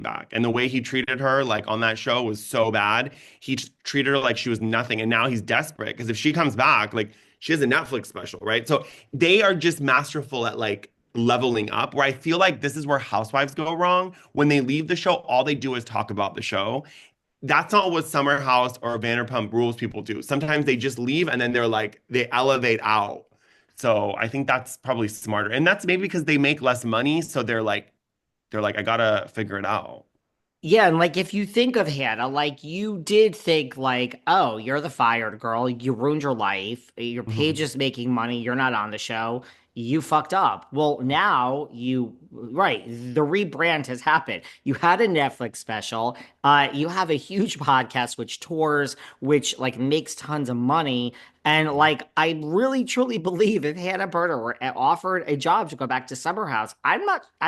back. And the way he treated her, like on that show, was so bad. He just treated her like she was nothing. And now he's desperate because if she comes back, like she has a Netflix special, right? So they are just masterful at like leveling up. Where I feel like this is where housewives go wrong. When they leave the show, all they do is talk about the show. That's not what Summer House or Vanderpump Rules people do. Sometimes they just leave and then they're like they elevate out. So I think that's probably smarter. And that's maybe because they make less money, so they're like I gotta figure it out. Yeah, and like if you think of Hannah, like you did think like, oh, you're the fired girl, you ruined your life, your page Mhm. is making money, you're not on the show, you fucked up. Well, now right, the rebrand has happened. You had a Netflix special, you have a huge podcast which tours, which like makes tons of money. And like I really truly believe if Hannah Berner were offered a job to go back to Summer House, I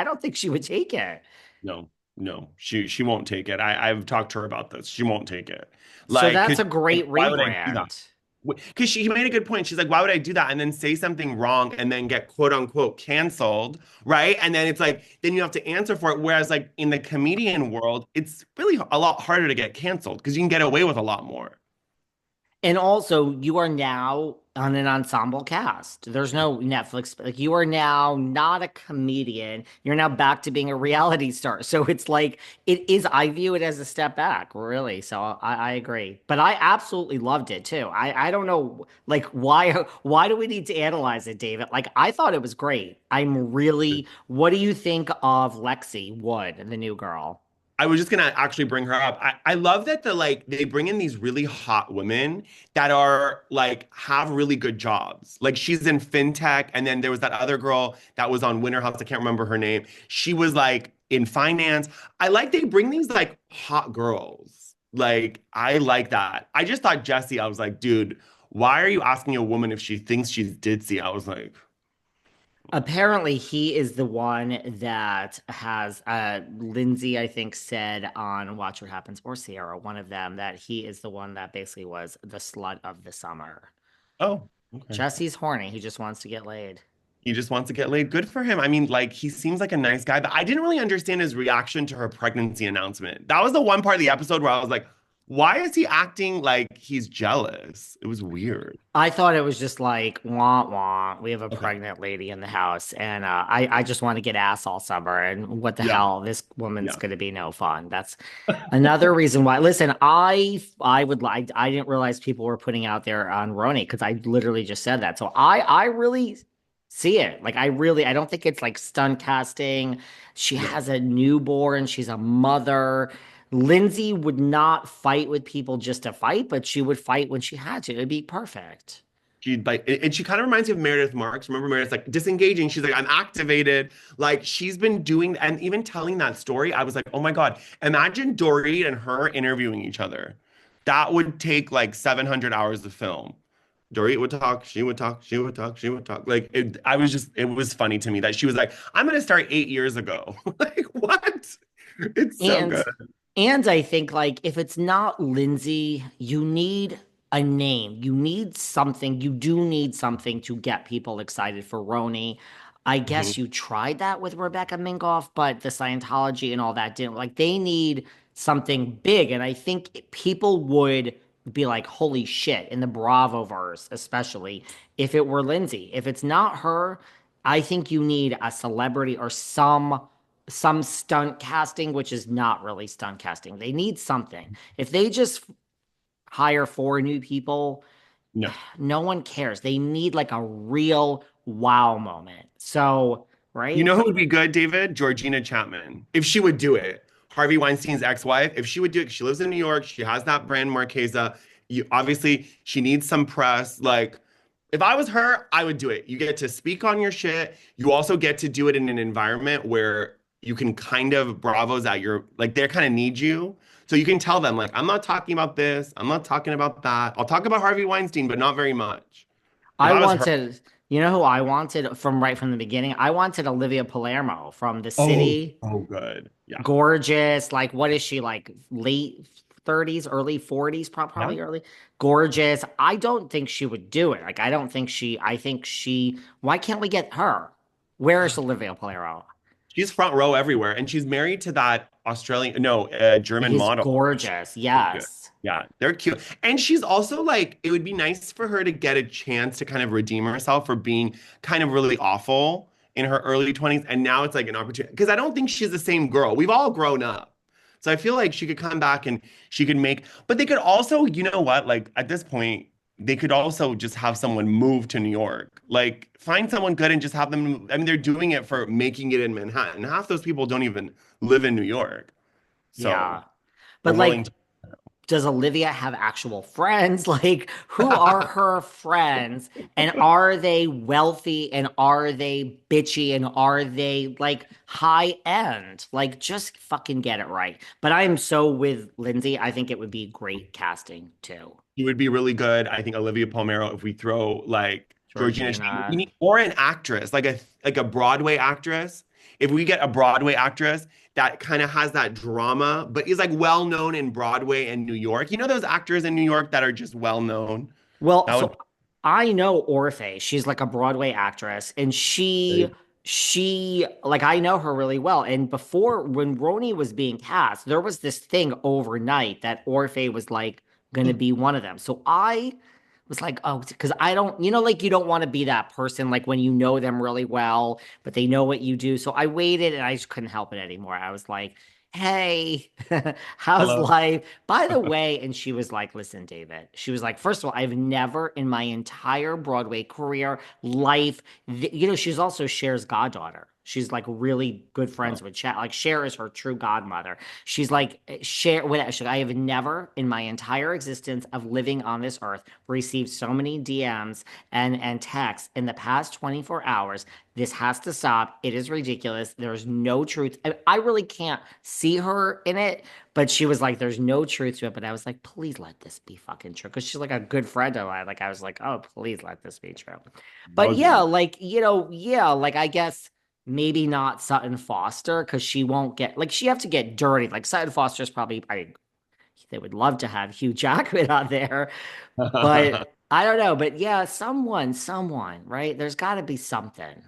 don't think she would take it. No, no, she won't take it. I've talked to her about this. She won't take it. So Like, that's 'cause a like, great why would I do that? rebrand. Because she made a good point. She's like, why would I do that and then say something wrong and then get quote unquote canceled, right? And then it's like, then you have to answer for it. Whereas like in the comedian world, it's really a lot harder to get canceled because you can get away with a lot more. And also, you are now on an ensemble cast. There's no Netflix. Like, you are now not a comedian. You're now back to being a reality star. So it's like, it is, I view it as a step back, really. So I agree. But I absolutely loved it too. I don't know, like, why do we need to analyze it, David? Like, I thought it was great. What do you think of Lexi Wood, the new girl? I was just gonna actually bring her up. I love that they bring in these really hot women that are like have really good jobs. Like she's in fintech, and then there was that other girl that was on Winter House. I can't remember her name. She was like in finance. I like they bring these like hot girls. Like I like that. I just thought Jesse, I was like, dude, why are you asking a woman if she thinks she's ditzy? I was like, Apparently, he is the one that has Lindsay, I think, said on Watch What Happens or Sierra, one of them, that he is the one that basically was the slut of the summer. oh, okay. Jesse's horny. He just wants to get laid. He just wants to get laid. Good for him. I mean, like, he seems like a nice guy, but I didn't really understand his reaction to her pregnancy announcement. That was the one part of the episode where I was like, why is he acting like he's jealous? It was weird. I thought it was just like, wah, wah. We have a Okay. pregnant lady in the house, and I just want to get ass all summer. And what the Yeah. hell? This woman's Yeah. going to be no fun. That's another reason why. Listen, I would like. I didn't realize people were putting out there on RHONY because I literally just said that. So I really see it. Like I don't think it's like stunt casting. She No. has a newborn. She's a mother. Lindsay would not fight with people just to fight, but she would fight when she had to. It'd be perfect. She like, and she kind of reminds me of Meredith Marks. Remember Meredith's like disengaging. She's like, I'm activated. Like she's been doing, and even telling that story, I was like, oh my God, imagine Dorit and her interviewing each other. That would take like 700 hours of film. Dorit would talk, she would talk, she would talk, she would talk. Like it was funny to me that she was like, I'm gonna start 8 years ago. Like, what? It's so And good. and I think like if it's not Lindsay, you need a name. You need something. You do need something to get people excited for RHONY. I Mhm. guess you tried that with Rebecca Minkoff, but the Scientology and all that didn't like they need something big. And I think people would be like, holy shit, in the Bravo verse, especially if it were Lindsay. If it's not her, I think you need a celebrity or some stunt casting, which is not really stunt casting. They need something. If they just hire four new people, No. no one cares. They need like a real wow moment. So, You right? know who would be good, David? Georgina Chapman. If she would do it. Harvey Weinstein's ex-wife, if she would do it, she lives in New York, she has that brand Marquesa. You obviously she needs some press. Like, if I was her, I would do it. You get to speak on your shit. You also get to do it in an environment where you can kind of bravos at your like they kind of need you. So you can tell them, like, I'm not talking about this, I'm not talking about that. I'll talk about Harvey Weinstein, but not very much. If I I was her, wanted, you know who I wanted from right from the beginning? I wanted Olivia Palermo from The oh, City. so good. Yeah. Gorgeous. Like, what is she like? Late 30s, early 40s, Yeah. probably early. Gorgeous. I don't think she would do it. Like, I don't think she, I think she, why can't we get her? Where is Olivia Palermo? She's front row everywhere, and she's married to that Australian, no, German He's model. gorgeous. So good. Yes. Yeah, they're cute. And she's also like, it would be nice for her to get a chance to kind of redeem herself for being kind of really awful in her early 20s. And now it's like an opportunity because I don't think she's the same girl. We've all grown up. So I feel like she could come back and she could make, but they could also, you know what, like at this point, they could also just have someone move to New York. Like find someone good and just have them. I mean, they're doing it for making it in Manhattan. Half those people don't even live in New York. So Yeah. they're But willing like, to. does Olivia have actual friends? Like, who are her friends? And are they wealthy? And are they bitchy? And are they like high end? Like, just fucking get it right. But I am so with Lindsay. I think it would be great casting too. He would be really good. I think Olivia Palmero, if we throw like Georgina, we Georgina. need, or an actress, like a Broadway actress. If we get a Broadway actress that kind of has that drama, but is like well known in Broadway and New York. You know those actors in New York that are just well known? Well, That would so I know Orphe. She's like a Broadway actress, and be she like I know her really well. And before when RHONY was being cast, there was this thing overnight that Orphe was like going to great. be one of them. So I was like, oh, because I don't, like you don't want to be that person like when you know them really well, but they know what you do. So I waited and I just couldn't help it anymore. I was like, hey, how's Hello. life? By the way, and she was like, listen, David, she was like, first of all, I've never in my entire Broadway career, life, she's also Cher's goddaughter. She's like really good friends with Cher. Like Cher is her true godmother. She's like Cher. I have never in my entire existence of living on this earth received so many DMs and texts in the past 24 hours. This has to stop. It is ridiculous. There's no truth. I really can't see her in it, but she was like, there's no truth to it. But I was like, please let this be fucking true. Because she's like a good friend of mine. Like, I was like, oh, please let this be true. That But would yeah, be like, yeah, like I guess maybe not Sutton Foster because she won't get, like, she have to get dirty. Like, Sutton Foster's probably, they would love to have Hugh Jackman on there, but I don't know. But yeah, someone, right? There's got to be something.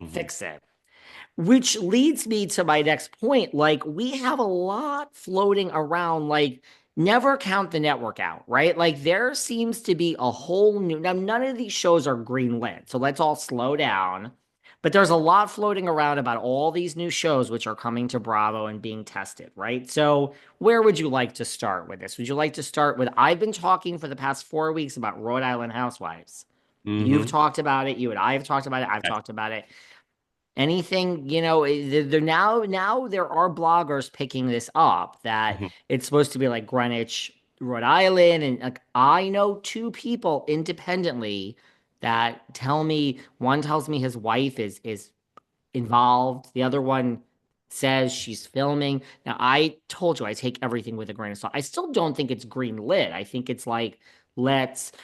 Mhm. Fix it. Which leads me to my next point. Like, we have a lot floating around, like, never count the network out, right? Like, there seems to be a whole new, now, none of these shows are greenlit. So let's all slow down. But there's a lot floating around about all these new shows which are coming to Bravo and being tested, right? So, where would you like to start with this? Would you like to start with, I've been talking for the past 4 weeks about Rhode Island Housewives. You've Mhm. talked about it. You and I have talked about it. I've Yes. talked about it. Anything, they're now there are bloggers picking this up that Mhm. it's supposed to be like Greenwich, Rhode Island, and like I know two people independently that tell me one tells me his wife is involved, the other one says she's filming. Now I told you I take everything with a grain of salt. I still don't think it's green lit. I think it's like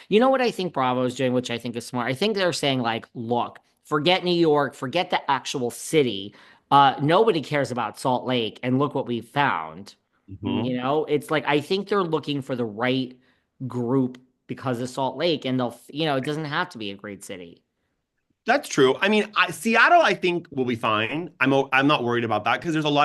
you know what I think Bravo is doing, which I think is smart. I think they're saying like, look, forget New York, forget the actual city. Nobody cares about Salt Lake, and look what we found. Mhm. It's like I think they're looking for the right group because of Salt Lake, and it doesn't have to be a great city. That's true. I mean, Seattle, I think will be fine. I'm not worried about that because there's a lot